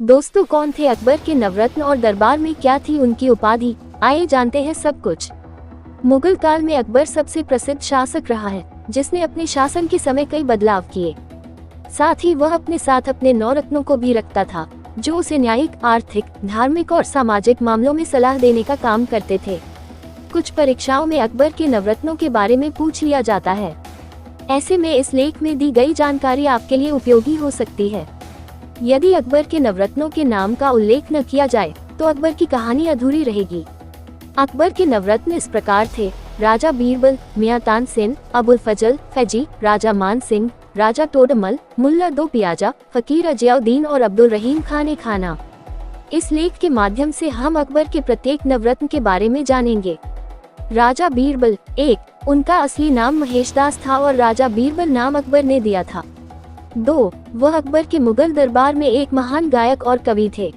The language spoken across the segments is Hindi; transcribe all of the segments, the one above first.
दोस्तों, कौन थे अकबर के नवरत्न और दरबार में क्या थी उनकी उपाधि? आइए जानते हैं सब कुछ। मुगल काल में अकबर सबसे प्रसिद्ध शासक रहा है, जिसने अपने शासन के समय कई बदलाव किए। साथ ही वह अपने साथ अपने 9 रत्नों को भी रखता था, जो उसे न्यायिक, आर्थिक, धार्मिक और सामाजिक मामलों में सलाह देने का काम करते थे। कुछ परीक्षाओं में अकबर के नवरत्नों के बारे में पूछ लिया जाता है। ऐसे में इस लेख में दी गई जानकारी आपके लिए उपयोगी हो सकती है। यदि अकबर के नवरत्नों के नाम का उल्लेख न किया जाए तो अकबर की कहानी अधूरी रहेगी। अकबर के नवरत्न इस प्रकार थे: राजा बीरबल, मियां तानसेन, अबुल फजल फैजी, राजा मान सिंह, राजा टोडरमल, मुल्ला दो पियाजा, फकीर अजियाउद्दीन और अब्दुल रहीम खान ए खाना। इस लेख के माध्यम से हम अकबर के प्रत्येक नवरत्न के बारे में जानेंगे। राजा बीरबल। 1. उनका असली नाम महेशदास था और राजा बीरबल नाम अकबर ने दिया था। 2. वह अकबर के मुगल दरबार में एक महान गायक और कवि थे।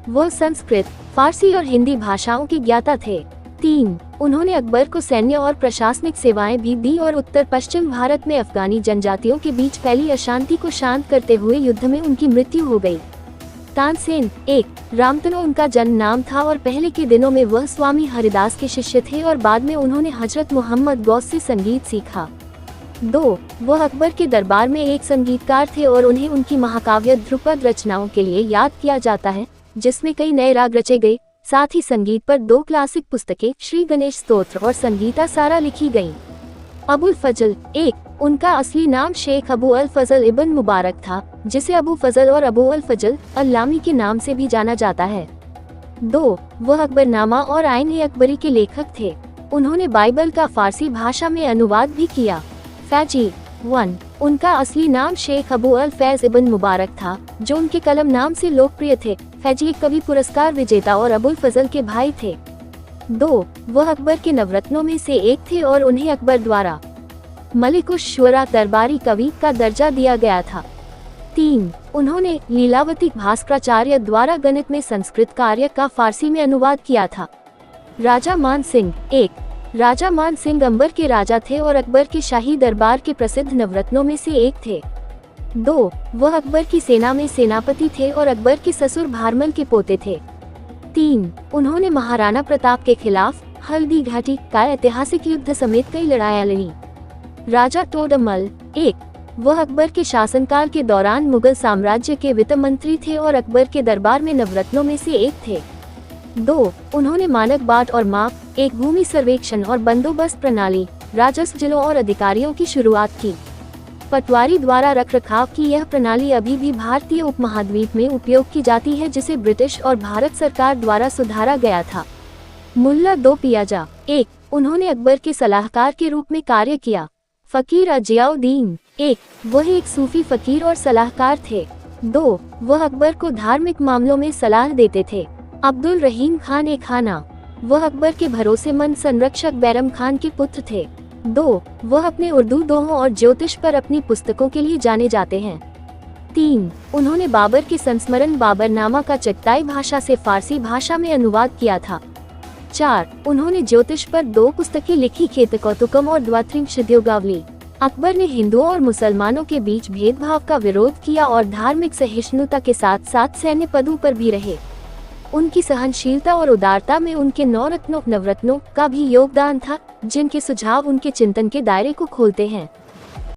वह संस्कृत, फारसी और हिंदी भाषाओं के ज्ञाता थे। 3. उन्होंने अकबर को सैन्य और प्रशासनिक सेवाएं भी दी और उत्तर पश्चिम भारत में अफगानी जनजातियों के बीच फैली अशांति को शांत करते हुए युद्ध में उनकी मृत्यु हो गई। तानसेन। 1. रामतनु उनका जन्म नाम था और पहले के दिनों में वह स्वामी हरिदास के शिष्य थे और बाद में उन्होंने हजरत मोहम्मद गौस से संगीत सीखा। 2. वह अकबर के दरबार में एक संगीतकार थे और उन्हें उनकी महाकाव्य ध्रुपद रचनाओं के लिए याद किया जाता है, जिसमें कई नए राग रचे गए। साथ ही संगीत पर 2 क्लासिक पुस्तकें, श्री गणेश स्तोत्र और संगीता सारा लिखी गईं। अबुल फजल। 1. उनका असली नाम शेख अबू अल फजल इब्न मुबारक था, जिसे अबू फजल और अबू अल फजल अल्लामी के नाम से भी जाना जाता है। 2. वह अकबरनामा और आईन अकबरी के लेखक थे। उन्होंने बाइबल का फारसी भाषा में अनुवाद भी किया। फैजी। 1. उनका असली नाम शेख अबू अल फैज इब्न मुबारक था, जो उनके कलम नाम से लोकप्रिय थे। फैजी एक कवि पुरस्कार विजेता और अबुल फजल के भाई थे। 2. वह अकबर के नवरत्नों में से एक थे और उन्हें अकबर द्वारा मलिक-उश-शुअरा दरबारी कवि का दर्जा दिया गया था। 3. उन्होंने लीलावती भास्कराचार्य द्वारा गणित में संस्कृत कार्य का फारसी में अनुवाद किया था। राजा मान सिंह। 1. राजा मान सिंह अंबर के राजा थे और अकबर के शाही दरबार के प्रसिद्ध नवरत्नों में से एक थे। 2. वह अकबर की सेना में सेनापति थे और अकबर के ससुर भारमल के पोते थे। 3. उन्होंने महाराणा प्रताप के खिलाफ हल्दी घाटी का ऐतिहासिक युद्ध समेत कई लड़ाइयां लड़ी। राजा टोडरमल। 1. वह अकबर के शासनकाल के दौरान मुगल साम्राज्य के वित्त मंत्री थे और अकबर के दरबार में नवरत्नों में से एक थे। 2. उन्होंने मानक बाट और माप, एक भूमि सर्वेक्षण और बंदोबस्त प्रणाली, राजस्व जिलों और अधिकारियों की शुरुआत की। पटवारी द्वारा रखरखाव की यह प्रणाली अभी भी भारतीय उपमहाद्वीप में उपयोग की जाती है, जिसे ब्रिटिश और भारत सरकार द्वारा सुधारा गया था। मुल्ला दो पियाजा। 1. उन्होंने अकबर के सलाहकार के रूप में कार्य किया। फकीर अजियाउद्दीन। 1. वह एक सूफी फकीर और सलाहकार थे। 2. वह अकबर को धार्मिक मामलों में सलाह देते थे। अब्दुल रहीम खान ए खाना। वह अकबर के भरोसेमंद संरक्षक बैरम खान के पुत्र थे। 2. वह अपने उर्दू दोहों और ज्योतिष पर अपनी पुस्तकों के लिए जाने जाते हैं। 3. उन्होंने बाबर के संस्मरण बाबरनामा का चगताई भाषा से फारसी भाषा में अनुवाद किया था। 4. उन्होंने ज्योतिष पर 2 पुस्तकें लिखी, खेतकौतुकम और द्वात्रिंशद्योगावली। अकबर ने हिंदुओं और मुसलमानों के बीच भेदभाव का विरोध किया और धार्मिक सहिष्णुता के साथ साथ सैन्य पदों पर भी रहे। उनकी सहनशीलता और उदारता में उनके 9 नवरत्नों का भी योगदान था, जिनके सुझाव उनके चिंतन के दायरे को खोलते हैं।